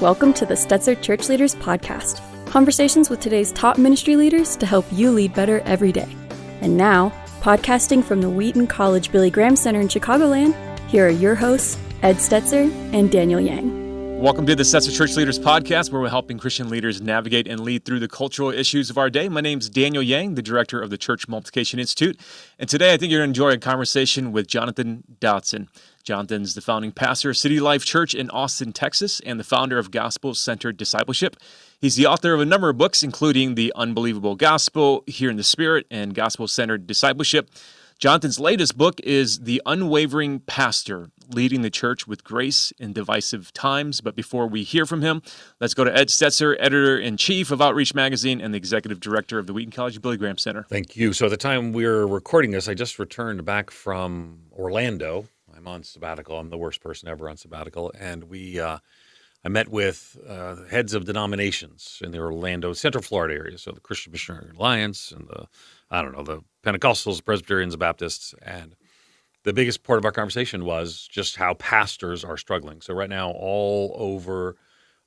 Welcome to the Stetzer Church Leaders Podcast. Conversations with today's top ministry leaders to help you lead better every day. And now, podcasting from the Wheaton College Billy Graham Center in Chicagoland, here are your hosts, Ed Stetzer and Daniel Yang. Welcome to the Stetzer Church Leaders Podcast, where we're helping Christian leaders navigate and lead through the cultural issues of our day. My name's Daniel Yang, the director of the Church Multiplication Institute. And today I think you're going to enjoy a conversation with Jonathan Dodson. Jonathan's the founding pastor of City Life Church in Austin, Texas, and the founder of Gospel-Centered Discipleship. He's the author of a number of books, including The Unbelievable Gospel, Here in the Spirit, and Gospel-Centered Discipleship. Jonathan's latest book is The Unwavering Pastor, Leading the Church with Grace in Divisive Times. But before we hear from him, let's go to Ed Stetzer, editor-in-chief of Outreach Magazine and the executive director of the Wheaton College Billy Graham Center. Thank you. So at the time we're recording this, I just returned back from Orlando. I'm on sabbatical. I'm the worst person ever on sabbatical. And I met with heads of denominations in the Orlando, Central Florida area. So the Christian Missionary Alliance and the Pentecostals, Presbyterians, Baptists. And the biggest part of our conversation was just how pastors are struggling. So right now, all over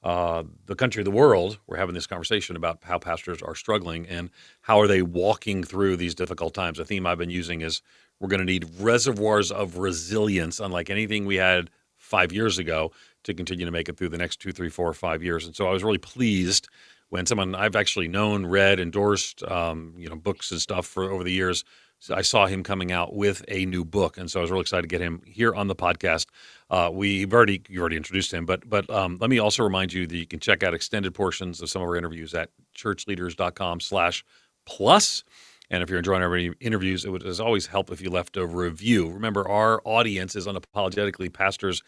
the country, the world, we're having this conversation about how pastors are struggling and how are they walking through these difficult times. The theme I've been using is we're going to need reservoirs of resilience, unlike anything we had 5 years ago, to continue to make it through the next 2, 3, 4, 5 years. And so I was really pleased when someone I've actually known, read, endorsed, books and stuff for over the years. So I saw him coming out with a new book, and so I was really excited to get him here on the podcast. You've already introduced him, but let me also remind you that you can check out extended portions of some of our interviews at ChurchLeaders.com/plus. And if you're enjoying our interviews, it would as always help if you left a review. Remember, our audience is unapologetically pastors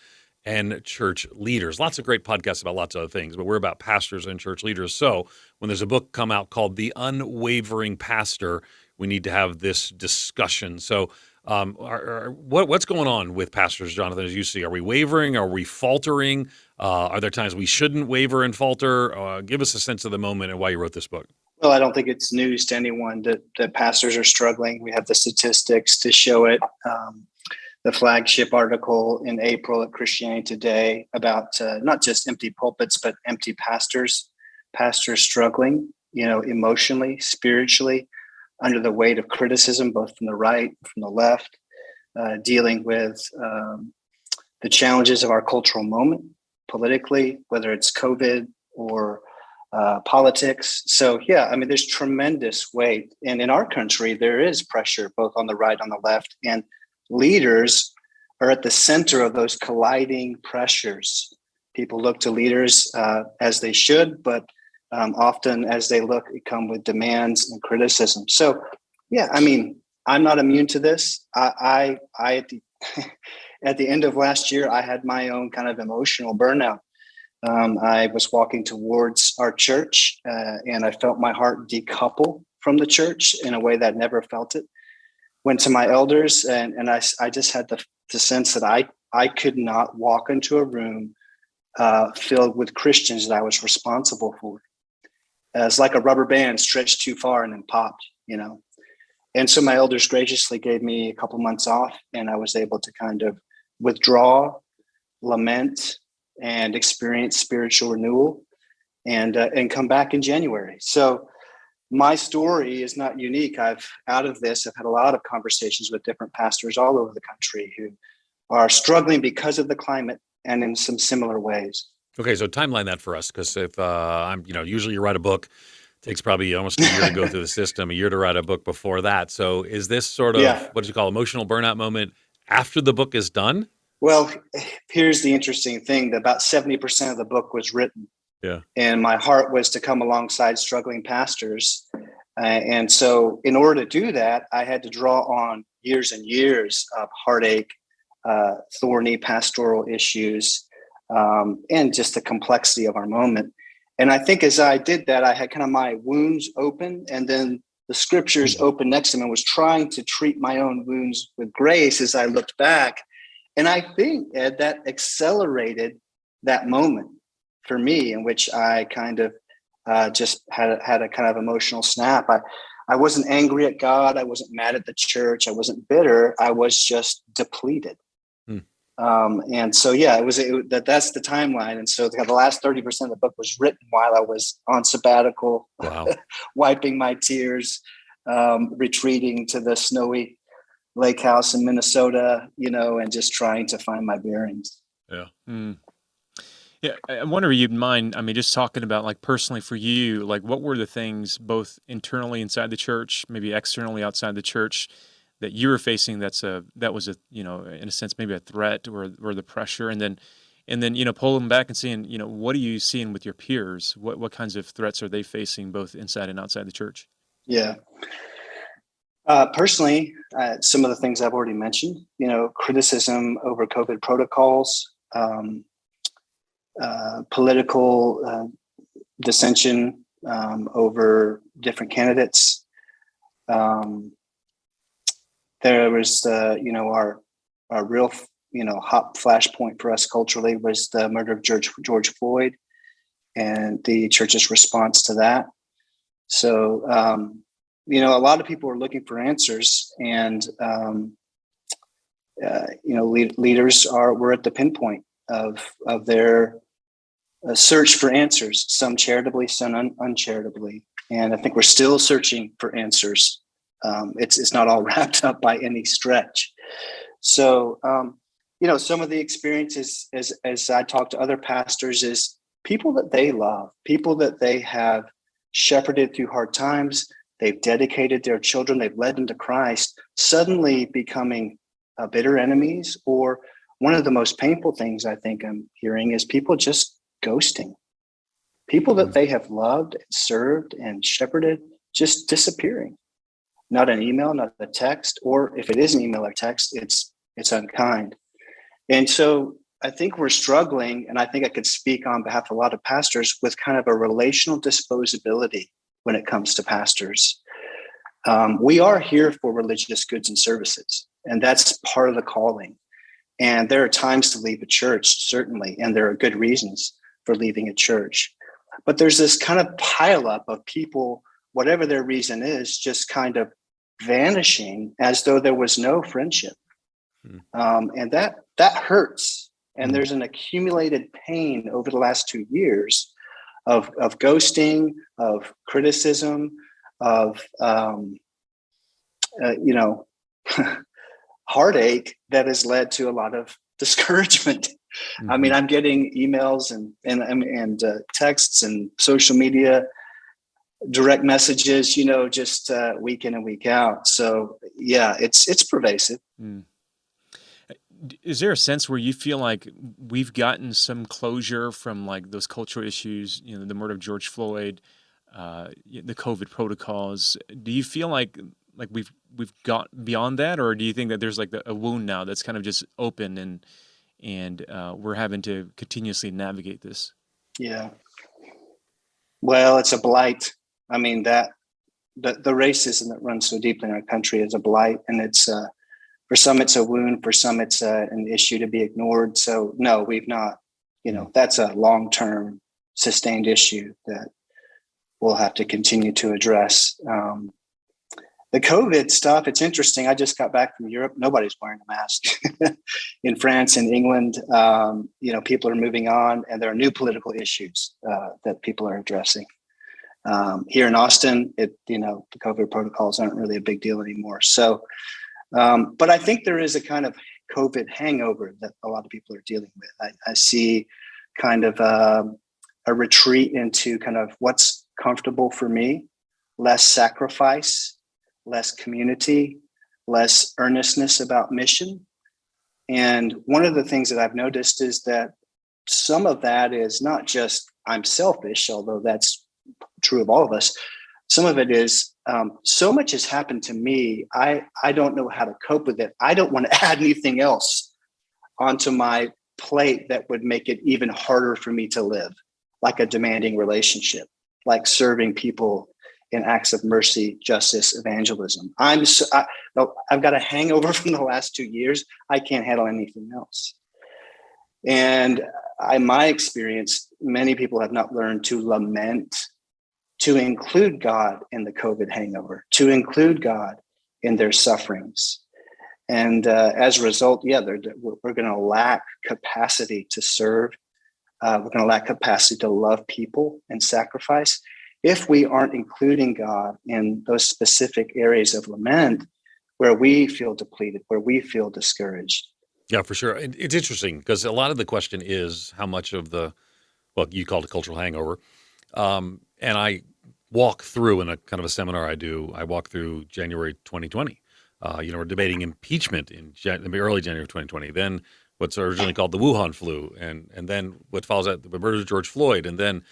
and church leaders. Lots of great podcasts about lots of other things, but we're about pastors and church leaders. So when there's a book come out called The Unwavering Pastor, we need to have this discussion. So what's going on with pastors, Jonathan, as you see? Are we wavering? Are we faltering? Are there times we shouldn't waver and falter? Give us a sense of the moment and why you wrote this book. Well, I don't think it's news to anyone that pastors are struggling. We have the statistics to show it. The flagship article in April at Christianity Today about not just empty pulpits, but empty pastors struggling, emotionally, spiritually, under the weight of criticism, both from the right, from the left, dealing with the challenges of our cultural moment, politically, whether it's COVID or politics. So, there's tremendous weight. And in our country, there is pressure both on the right, on the left, and leaders are at the center of those colliding pressures. People look to leaders as they should, but often as they look, it come with demands and criticism. So, I'm not immune to this. I at the end of last year, I had my own kind of emotional burnout. I was walking towards our church and I felt my heart decouple from the church in a way that I never felt it. Went to my elders and I just had the sense that I could not walk into a room filled with Christians that I was responsible for. It's like a rubber band stretched too far and then popped, And so my elders graciously gave me a couple months off and I was able to kind of withdraw, lament, and experience spiritual renewal and come back in January. So my story is not unique. I've had a lot of conversations with different pastors all over the country who are struggling because of the climate and in some similar ways. Okay, so timeline that for us, because if usually you write a book, it takes probably almost a year to go through the system, a year to write a book before that. So is this sort of, what did you call emotional burnout moment after the book is done? Well, here's the interesting thing, that about 70% of the book was written. Yeah. And my heart was to come alongside struggling pastors. And so in order to do that, I had to draw on years and years of heartache, thorny pastoral issues, and just the complexity of our moment. And I think as I did that, I had kind of my wounds open and then the scriptures open next to me and was trying to treat my own wounds with grace as I looked back. And I think, Ed, that accelerated that moment for me in which I kind of just had a kind of emotional snap. I wasn't angry at God. I wasn't mad at the church. I wasn't bitter. I was just depleted. And so, yeah, that's the timeline. And so the last 30% of the book was written while I was on sabbatical, Wow. wiping my tears, retreating to the snowy lake house in Minnesota, and just trying to find my bearings. Yeah. Yeah. I wonder if you'd mind, I mean, just talking about like personally for you, like what were the things both internally inside the church, maybe externally outside the church that you were facing that was a, in a sense, maybe a threat or the pressure, and then, pulling back and seeing, what are you seeing with your peers? What kinds of threats are they facing both inside and outside the church? Yeah. Personally, some of the things I've already mentioned, criticism over COVID protocols, political dissension over different candidates. There was our real hot flashpoint for us culturally was the murder of George Floyd and the church's response to that. So a lot of people are looking for answers, and leaders were at the pinpoint of their search for answers, some charitably, some uncharitably, and I think we're still searching for answers. It's not all wrapped up by any stretch. So, some of the experiences as I talk to other pastors is people that they love, people that they have shepherded through hard times, they've dedicated their children, they've led them to Christ, suddenly becoming bitter enemies. Or one of the most painful things I think I'm hearing is people just ghosting. People that they have loved and served and shepherded just disappearing. Not an email, not a text, or if it is an email or text, it's unkind. And so I think we're struggling, and I think I could speak on behalf of a lot of pastors, with kind of a relational disposability when it comes to pastors. We are here for religious goods and services, and that's part of the calling. And there are times to leave a church, certainly, and there are good reasons for leaving a church. But there's this kind of pileup of people, whatever their reason is, just kind of vanishing as though there was no friendship. And that hurts. And there's an accumulated pain over the last 2 years of ghosting, of criticism, of heartache that has led to a lot of discouragement. Mm-hmm. I mean, I'm getting emails and texts and social media direct messages, just week in and week out. So yeah, it's pervasive. Is there a sense where you feel like we've gotten some closure from like those cultural issues, the murder of George Floyd, the COVID protocols? Do you feel like we've got beyond that, or do you think that there's like a wound now that's kind of just open and we're having to continuously navigate this? Yeah. Well, it's a blight. I mean, that the racism that runs so deeply in our country is a blight, and it's for some it's a wound, for some it's an issue to be ignored. So no, we've not. That's a long-term sustained issue that we'll have to continue to address. The COVID stuff, it's interesting. I just got back from Europe. Nobody's wearing a mask. In France and England, people are moving on, and there are new political issues that people are addressing. Here in Austin, the COVID protocols aren't really a big deal anymore. So, but I think there is a kind of COVID hangover that a lot of people are dealing with. I see kind of a retreat into kind of what's comfortable for me, less sacrifice, less community, less earnestness about mission. And one of the things that I've noticed is that some of that is not just I'm selfish, although that's true of all of us. Some of it is so much has happened to me. I don't know how to cope with it. I don't want to add anything else onto my plate that would make it even harder for me to live, like a demanding relationship, like serving people in acts of mercy, justice, evangelism. I've got a hangover from the last 2 years. I can't handle anything else. And my experience, many people have not learned to lament, to include God in the COVID hangover, to include God in their sufferings. And as a result, we're going to lack capacity to serve. We're going to lack capacity to love people and sacrifice if we aren't including God in those specific areas of lament where we feel depleted, where we feel discouraged. Yeah, for sure. It's interesting because a lot of the question is how much of well, you called it cultural hangover. And I walk through in a kind of a seminar I walk through January 2020. We're debating impeachment in early January 2020. Then what's originally called the Wuhan flu, and then what follows that, the murder of George Floyd, and then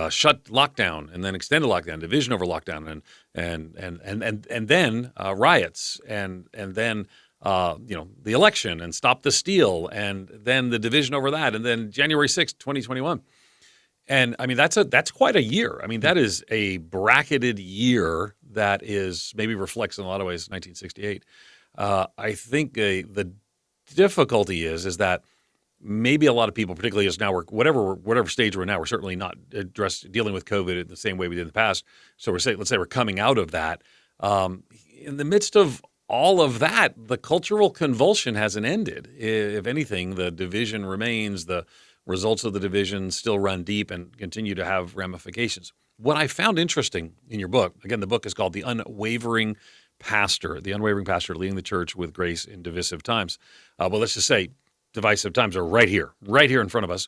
shut lockdown, and then extended lockdown, division over lockdown, and then riots, and then the election, and stop the steal, and then the division over that, and then January 6th, 2021. And I mean, that's quite a year. I mean, that is a bracketed year that maybe reflects in a lot of ways 1968. I think the difficulty is that maybe a lot of people, particularly as now we're whatever stage we're in now, we're certainly not dealing with COVID in the same way we did in the past. So let's say we're coming out of that. In the midst of all of that, the cultural convulsion hasn't ended. If anything, the division remains. The results of the division still run deep and continue to have ramifications. What I found interesting in your book, again, the book is called The Unwavering Pastor Leading the Church with Grace in Divisive Times. Well, let's just say divisive times are right here in front of us.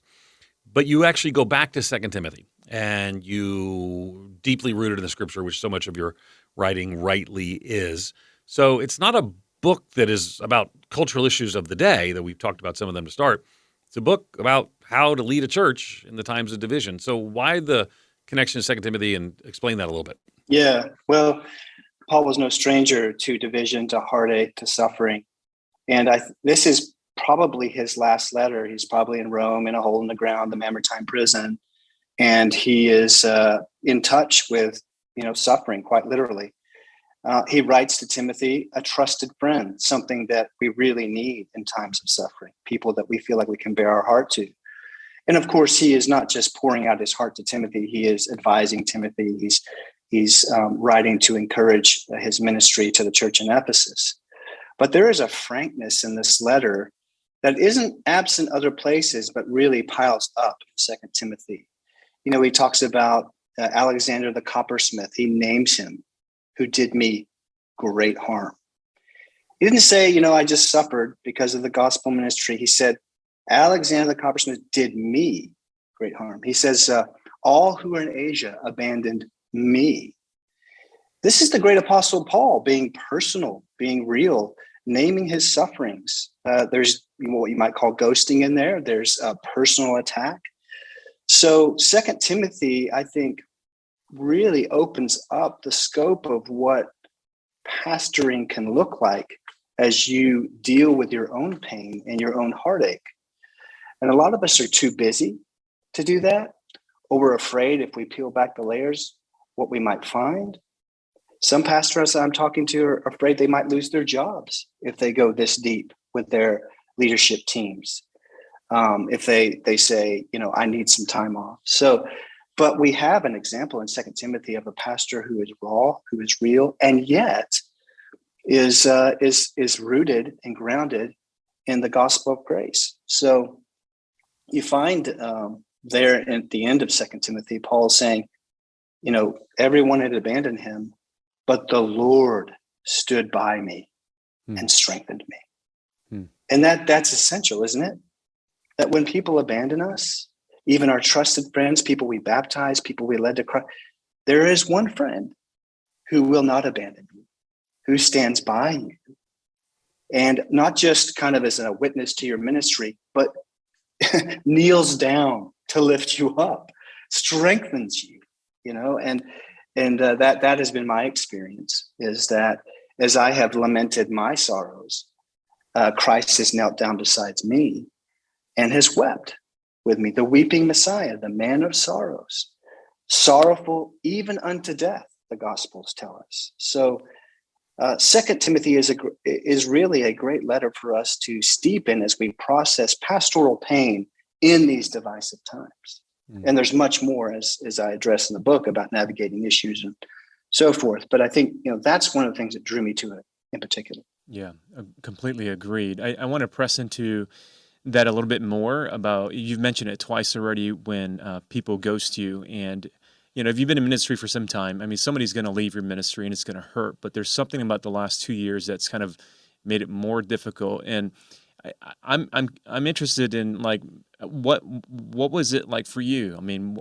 But you actually go back to 2 Timothy, and you deeply rooted in the scripture, which so much of your writing rightly is. So it's not a book that is about cultural issues of the day, that we've talked about some of them to start. It's a book about how to lead a church in the times of division. So why the connection to 2 Timothy, and explain that a little bit? Yeah, well, Paul was no stranger to division, to heartache, to suffering. And this is probably his last letter. He's probably in Rome in a hole in the ground, the Mamertine prison. And he is in touch with, suffering, quite literally. He writes to Timothy, a trusted friend, something that we really need in times of suffering, people that we feel like we can bear our heart to. And of course, he is not just pouring out his heart to Timothy. He is advising Timothy. He's writing to encourage his ministry to the church in Ephesus. But there is a frankness in this letter that isn't absent other places, but really piles up in 2 Timothy. He talks about Alexander the coppersmith. He names him, who did me great harm. He didn't say, I just suffered because of the gospel ministry. He said, Alexander the coppersmith did me great harm. He says, all who are in Asia abandoned me. This is the great apostle Paul being personal, being real, naming his sufferings. There's what you might call ghosting in there. There's a personal attack. So 2 Timothy, I think, really opens up the scope of what pastoring can look like as you deal with your own pain and your own heartache. And a lot of us are too busy to do that, or we're afraid, if we peel back the layers, what we might find. Some pastors I'm talking to are afraid they might lose their jobs if they go this deep with their leadership teams. If they say, I need some time off. But we have an example in 2 Timothy of a pastor who is raw, who is real, and yet is rooted and grounded in the gospel of grace. So you find there at the end of 2 Timothy, Paul saying, everyone had abandoned him, but the Lord stood by me and strengthened me. And that's essential, isn't it? That when people abandon us, even our trusted friends, people we baptize, people we led to Christ, there is one friend who will not abandon you, who stands by you. And not just kind of as a witness to your ministry, but kneels down to lift you up, strengthens you, and that has been my experience, is that as I have lamented my sorrows, Christ has knelt down beside me and has wept with me, the weeping Messiah, the man of sorrows, sorrowful even unto death, the Gospels tell us. So 2 Timothy is really a great letter for us to steep in as we process pastoral pain in these divisive times. And there's much more, as I address in the book, about navigating issues and so forth. But I think that's one of the things that drew me to it in particular. Yeah, completely agreed. I want to press into that a little bit more about, you've mentioned it twice already, when people ghost you. And, if you've been in ministry for some time, I mean, somebody's going to leave your ministry and it's going to hurt, but there's something about the last 2 years that's kind of made it more difficult. And I'm interested in, like, what was it like for you? I mean,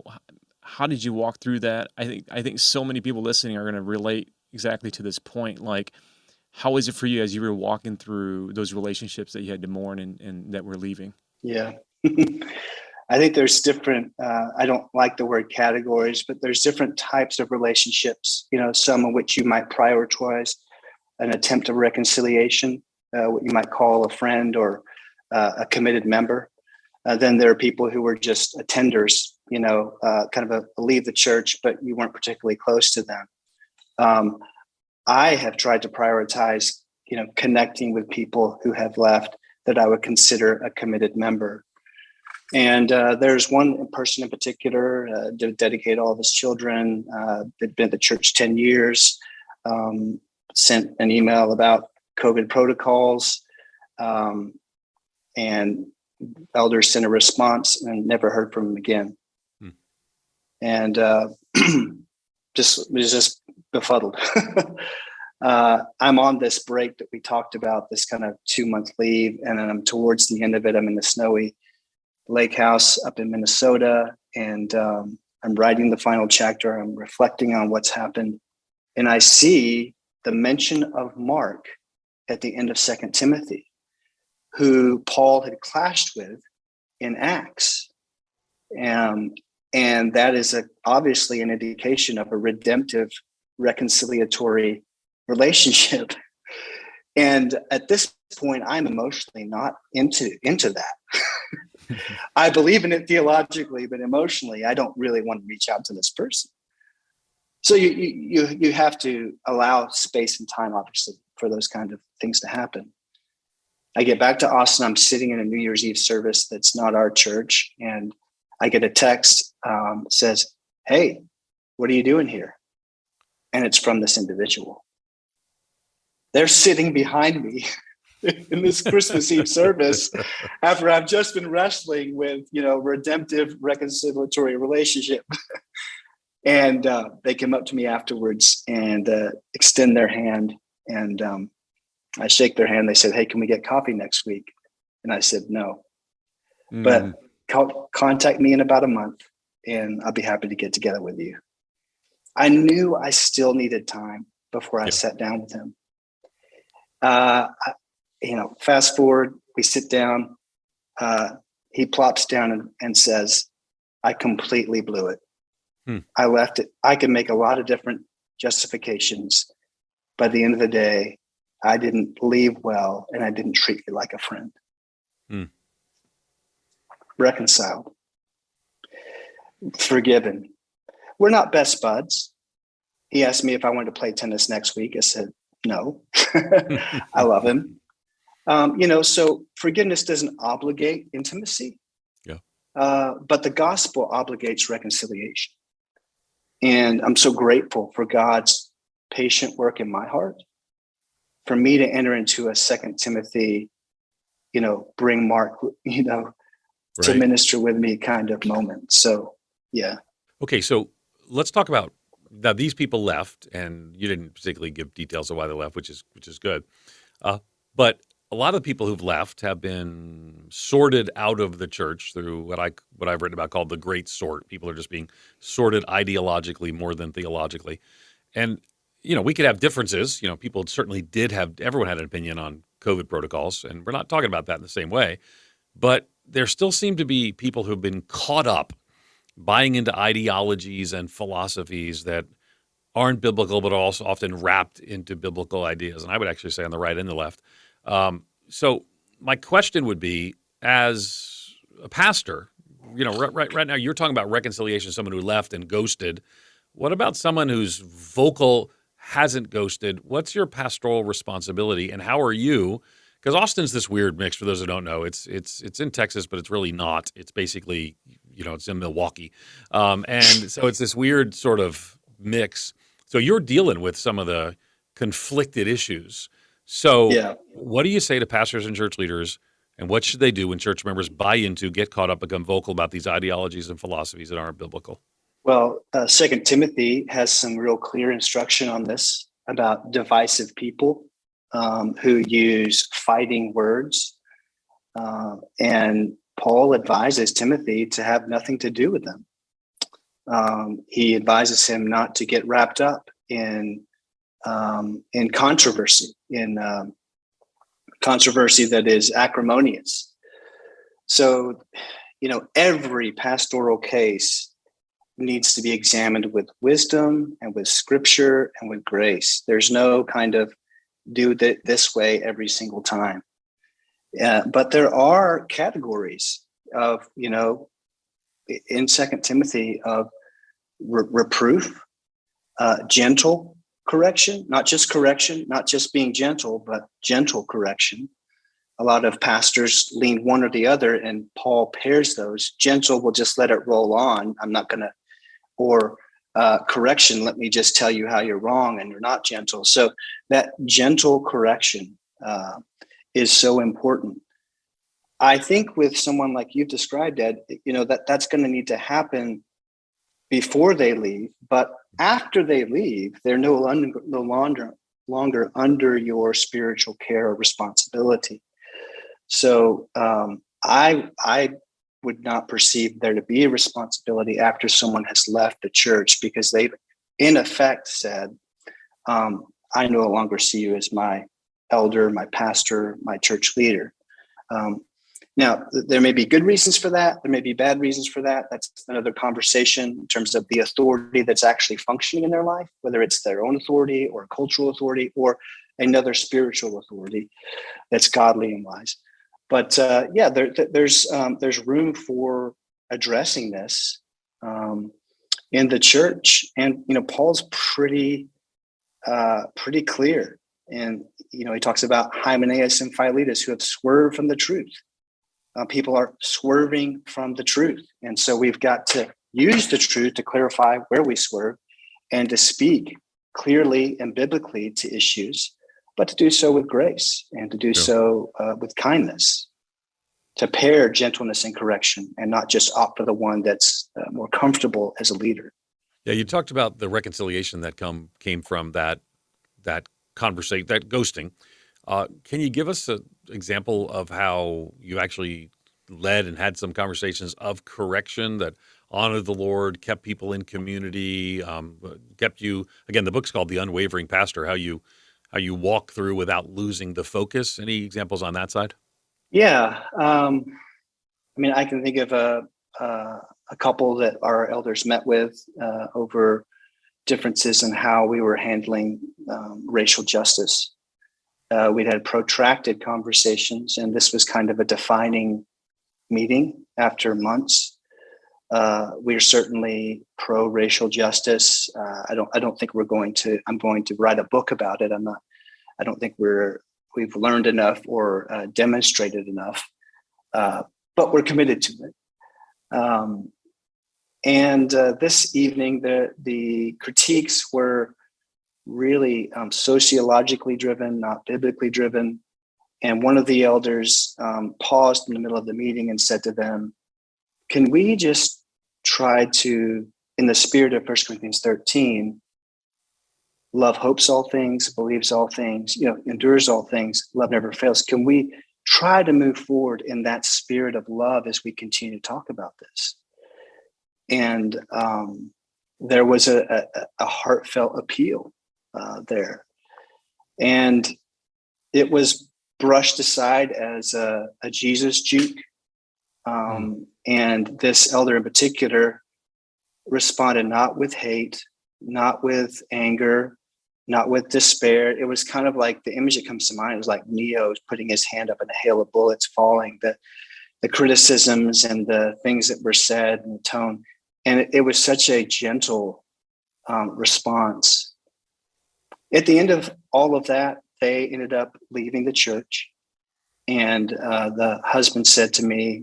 how did you walk through that? I think so many people listening are going to relate exactly to this point. Like, how was it for you as you were walking through those relationships that you had to mourn and that were leaving? Yeah. I think there's different, I don't like the word categories, but there's different types of relationships, some of which you might prioritize an attempt of reconciliation, what you might call a friend or a committed member. Then there are people who were just attenders, kind of leave the church, but you weren't particularly close to them. I have tried to prioritize, connecting with people who have left that I would consider a committed member. And there's one person in particular, dedicated all of his children, they'd been at the church 10 years, sent an email about COVID protocols, and elders sent a response and never heard from him again. And was just befuddled. I'm on this break that we talked about, this kind of 2-month leave, and then I'm towards the end of it. I'm in the snowy lake house up in Minnesota, and I'm writing the final chapter. I'm reflecting on what's happened, and I see the mention of Mark at the end of 2 Timothy, who Paul had clashed with in Acts. And that is obviously an indication of a redemptive, reconciliatory relationship. And at this point, I'm emotionally not into that. I believe in it theologically, but emotionally, I don't really want to reach out to this person. So you have to allow space and time, obviously, for those kind of things to happen. I get back to Austin. I'm sitting in a New Year's Eve service that's not our church, and I get a text, says, "Hey, what are you doing here?" And it's from this individual. They're sitting behind me in this Christmas Eve service after I've just been wrestling with, redemptive, reconciliatory relationship. And they came up to me afterwards and extend their hand. And I shake their hand. They said, "Hey, can we get coffee next week?" And I said, "No, but contact me in about a month and I'll be happy to get together with you." I knew I still needed time before I sat down with him. Fast forward, we sit down. He plops down and says, "I completely blew it. I left it. I could make a lot of different justifications. By the end of the day, I didn't leave well, and I didn't treat you like a friend." Reconciled. Forgiven. We're not best buds. He asked me if I wanted to play tennis next week. I said, no. I love him. So forgiveness doesn't obligate intimacy. Yeah. But the gospel obligates reconciliation. And I'm so grateful for God's patient work in my heart, for me to enter into a 2 Timothy, bring Mark, to minister with me kind of moment. So, yeah. Okay, so let's talk about now. These people left, and you didn't particularly give details of why they left, which is good. But a lot of the people who've left have been sorted out of the church through what I've written about called the Great Sort. People are just being sorted ideologically more than theologically, and we could have differences. People certainly did have. Everyone had an opinion on COVID protocols, and we're not talking about that in the same way. But there still seem to be people who've been caught up buying into ideologies and philosophies that aren't biblical, but are also often wrapped into biblical ideas. And I would actually say on the right and the left. So my question would be, as a pastor, right now you're talking about reconciliation, someone who left and ghosted. What about someone who's vocal, hasn't ghosted? What's your pastoral responsibility, and how are you? Because Austin's this weird mix. For those who don't know, it's in Texas, but it's really not. It's basically, it's in Milwaukee, and so it's this weird sort of mix. So you're dealing with some of the conflicted issues. So, Yeah. what do you say to pastors and church leaders, and what should they do when church members buy into, get caught up, become vocal about these ideologies and philosophies that aren't biblical? Well, Second Timothy has some real clear instruction on this about divisive people who use fighting words. And Paul advises Timothy to have nothing to do with them. He advises him not to get wrapped up in controversy, in controversy that is acrimonious. So, every pastoral case needs to be examined with wisdom and with scripture and with grace. There's no kind of do this way every single time. But there are categories of, in Second Timothy, of reproof, gentle correction, not just being gentle, but gentle correction. A lot of pastors lean one or the other, and Paul pairs those. Gentle will just let it roll on. I'm not going to, or correction, let me just tell you how you're wrong and you're not gentle. So that gentle correction is so important. I think with someone like you've described, Ed, that's going to need to happen before they leave, but after they leave, they're no longer under your spiritual care or responsibility. So I would not perceive there to be a responsibility after someone has left the church, because they've in effect said, I no longer see you as my elder, my pastor, my church leader. Now, there may be good reasons for that. There may be bad reasons for that. That's another conversation in terms of the authority that's actually functioning in their life, whether it's their own authority or cultural authority or another spiritual authority that's godly and wise. But there's room for addressing this in the church, and Paul's pretty clear, and he talks about Hymenaeus and Philetus who have swerved from the truth. People are swerving from the truth, and so we've got to use the truth to clarify where we swerve, and to speak clearly and biblically to issues, but to do so with grace and to do so with kindness, to pair gentleness and correction, and not just opt for the one that's more comfortable as a leader. Yeah, you talked about the reconciliation that came from that conversation, that ghosting. Can you give us an example of how you actually led and had some conversations of correction that honored the Lord, kept people in community, kept you, again, the book's called The Unwavering Pastor, how you walk through without losing the focus? Any examples on that side? Yeah. I can think of a couple that our elders met with over differences in how we were handling racial justice. We'd had protracted conversations, and this was kind of a defining meeting after months. We're certainly pro-racial justice. I don't think I'm going to write a book about it. I don't think we've learned enough or demonstrated enough, but we're committed to it. And this evening, the critiques were really sociologically driven, not biblically driven. And one of the elders paused in the middle of the meeting and said to them, can we just try to, in the spirit of 1 Corinthians 13, love hopes all things, believes all things, endures all things, love never fails. Can we try to move forward in that spirit of love as we continue to talk about this? And there was a heartfelt appeal there. And it was brushed aside as a Jesus juke. And this elder in particular responded not with hate, not with anger, not with despair. It was kind of like the image that comes to mind was like Neo putting his hand up and a hail of bullets falling, the criticisms and the things that were said and the tone. And it was such a gentle response. At the end of all of that, they ended up leaving the church. And the husband said to me,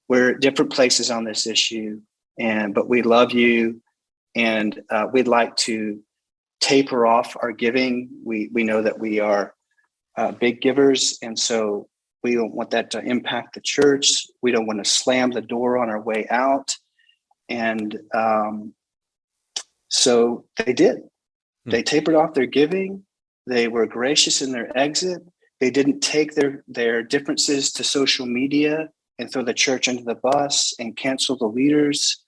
we're at different places on this issue, but we love you, and we'd like to taper off our giving. We know that we are big givers. And so we don't want that to impact the church. We don't want to slam the door on our way out. And so they did. They tapered off their giving. They were gracious in their exit. They didn't take their differences to social media and throw the church under the bus and cancel the leaders.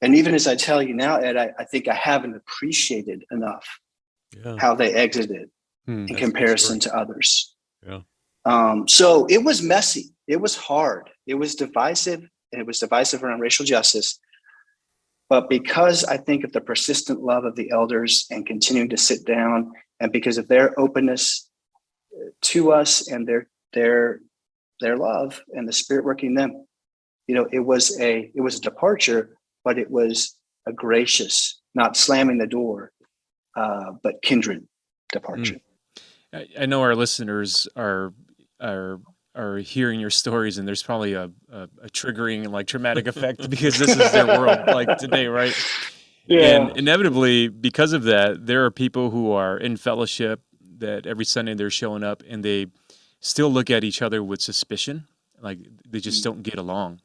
And even as I tell you now, Ed, I think I haven't appreciated enough how they exited in comparison to others. Yeah. So it was messy. It was hard. It was divisive, and it was divisive around racial justice. But because I think of the persistent love of the elders and continuing to sit down, and because of their openness to us and their love and the Spirit working in them, it was a departure, but it was a gracious, not slamming the door, but kindred departure. I know our listeners are hearing your stories, and there's probably a triggering, like, traumatic effect because this is their world, like, today, right? Yeah. And inevitably, because of that, there are people who are in fellowship that every Sunday they're showing up, and they still look at each other with suspicion, like they just don't get along,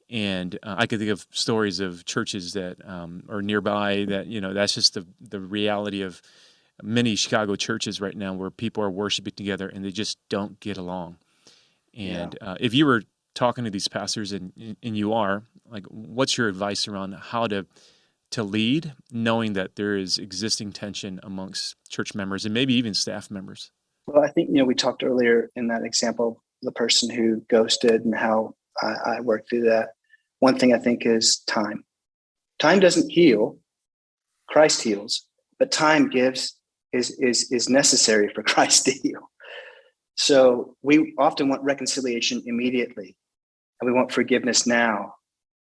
And I could think of stories of churches that are nearby that, that's just the reality of many Chicago churches right now, where people are worshiping together and they just don't get along. And if you were talking to these pastors, and you are, like, what's your advice around how to lead, knowing that there is existing tension amongst church members and maybe even staff members? Well, I think, we talked earlier in that example, the person who ghosted and how I worked through that. One thing I think is time. Time doesn't heal. Christ heals, but time is necessary for Christ to heal. So we often want reconciliation immediately, and we want forgiveness now.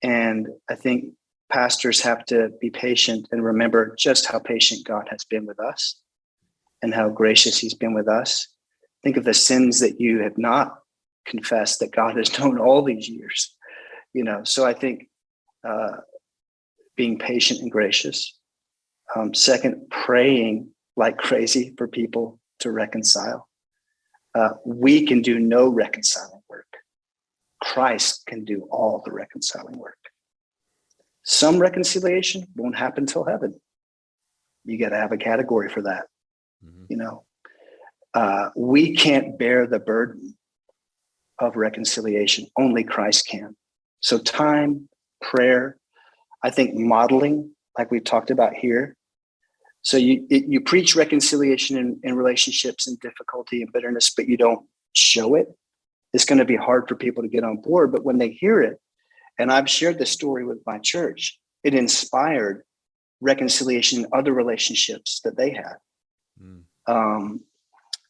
And I think pastors have to be patient and remember just how patient God has been with us and how gracious he's been with us. Think of the sins that you have not confessed that God has known all these years. So I think being patient and gracious. Second, praying like crazy for people to reconcile. We can do no reconciling work. Christ can do all the reconciling work. Some reconciliation won't happen till heaven. You got to have a category for that. We can't bear the burden of reconciliation. Only Christ can. So time, prayer, I think modeling, like we've talked about here. So you preach reconciliation in relationships and difficulty and bitterness, but you don't show it. It's going to be hard for people to get on board. But when they hear it, and I've shared this story with my church, it inspired reconciliation in other relationships that they had.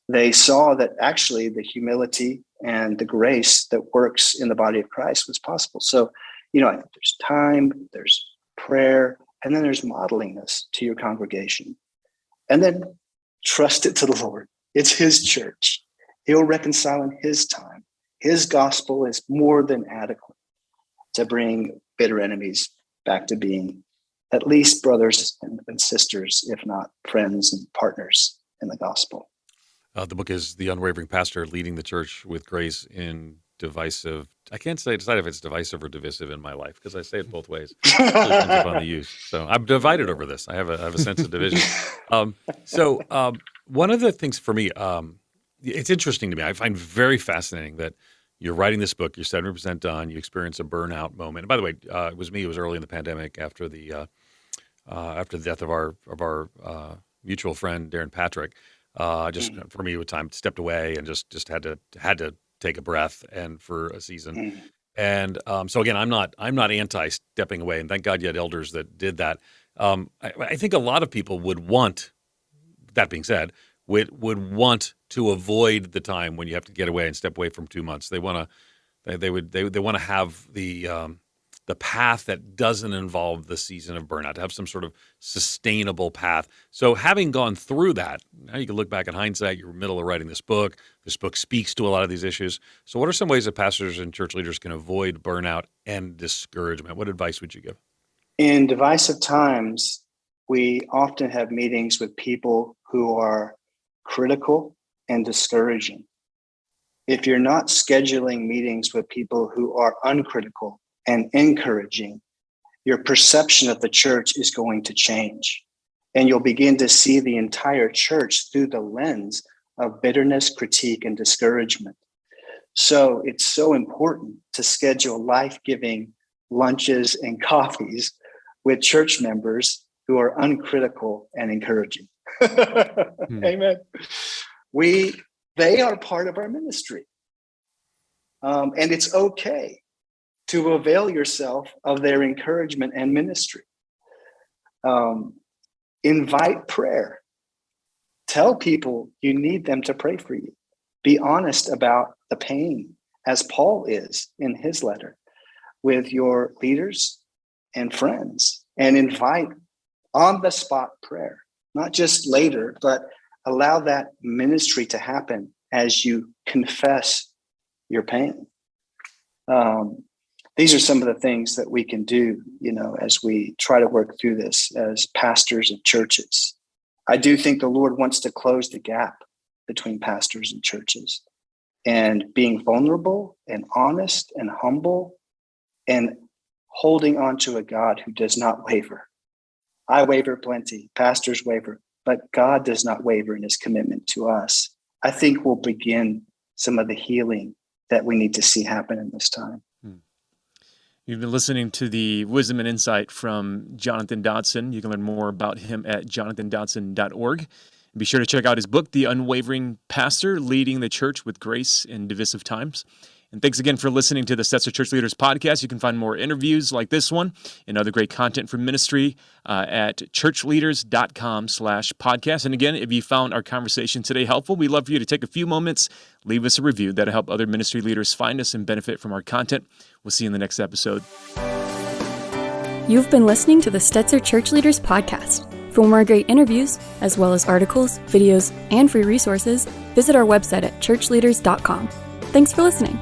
They saw that actually the humility and the grace that works in the body of Christ was possible. So, I think there's time, there's prayer, and then there's modeling this to your congregation. And then trust it to the Lord. It's his church. He'll reconcile in his time. His gospel is more than adequate to bring bitter enemies back to being at least brothers and sisters, if not friends and partners in the gospel. The book is The Unwavering Pastor, Leading the Church with Grace in Divisive. I can't decide if it's divisive or divisive in my life, because I say it both ways. It really depends upon the use. So I'm divided over this. I have a sense of division. One of the things for me, it's interesting to me. I find very fascinating that you're writing this book. You're 70% done. You experience a burnout moment. And by the way, it was me. It was early in the pandemic after the death of our mutual friend Darren Patrick. For me, with time, stepped away and just had to take a breath and for a season. And so again, I'm not anti stepping away, and thank God you had elders that did that. I think a lot of people would want, that being said, would want to avoid the time when you have to get away and step away from 2 months. They want to have the path that doesn't involve the season of burnout, to have some sort of sustainable path. So having gone through that, now you can look back in hindsight, you're in the middle of writing this book. This book speaks to a lot of these issues. So what are some ways that pastors and church leaders can avoid burnout and discouragement? What advice would you give? In divisive times, we often have meetings with people who are critical and discouraging. If you're not scheduling meetings with people who are uncritical and encouraging, your perception of the church is going to change. And you'll begin to see the entire church through the lens of bitterness, critique, and discouragement. So it's so important to schedule life-giving lunches and coffees with church members who are uncritical and encouraging. Amen. They are part of our ministry. And it's okay to avail yourself of their encouragement and ministry. Invite prayer. Tell people you need them to pray for you. Be honest about the pain, as Paul is in his letter, with your leaders and friends, and invite on-the-spot prayer, not just later, but allow that ministry to happen as you confess your pain. These are some of the things that we can do, as we try to work through this as pastors of churches. I do think the Lord wants to close the gap between pastors and churches, and being vulnerable and honest and humble and holding on to a God who does not waver. I waver plenty, pastors waver, but God does not waver in his commitment to us. I think we'll begin some of the healing that we need to see happen in this time. You've been listening to the wisdom and insight from Jonathan Dodson. You can learn more about him at jonathandodson.org. Be sure to check out his book, The Unwavering Pastor, Leading the Church with Grace in Divisive Times. And thanks again for listening to the Stetzer Church Leaders podcast. You can find more interviews like this one and other great content from ministry at ChurchLeaders.com/podcast. And again, if you found our conversation today helpful, we'd love for you to take a few moments, leave us a review. That'll help other ministry leaders find us and benefit from our content. We'll see you in the next episode. You've been listening to the Stetzer Church Leaders podcast. For more great interviews, as well as articles, videos, and free resources, visit our website at ChurchLeaders.com. Thanks for listening.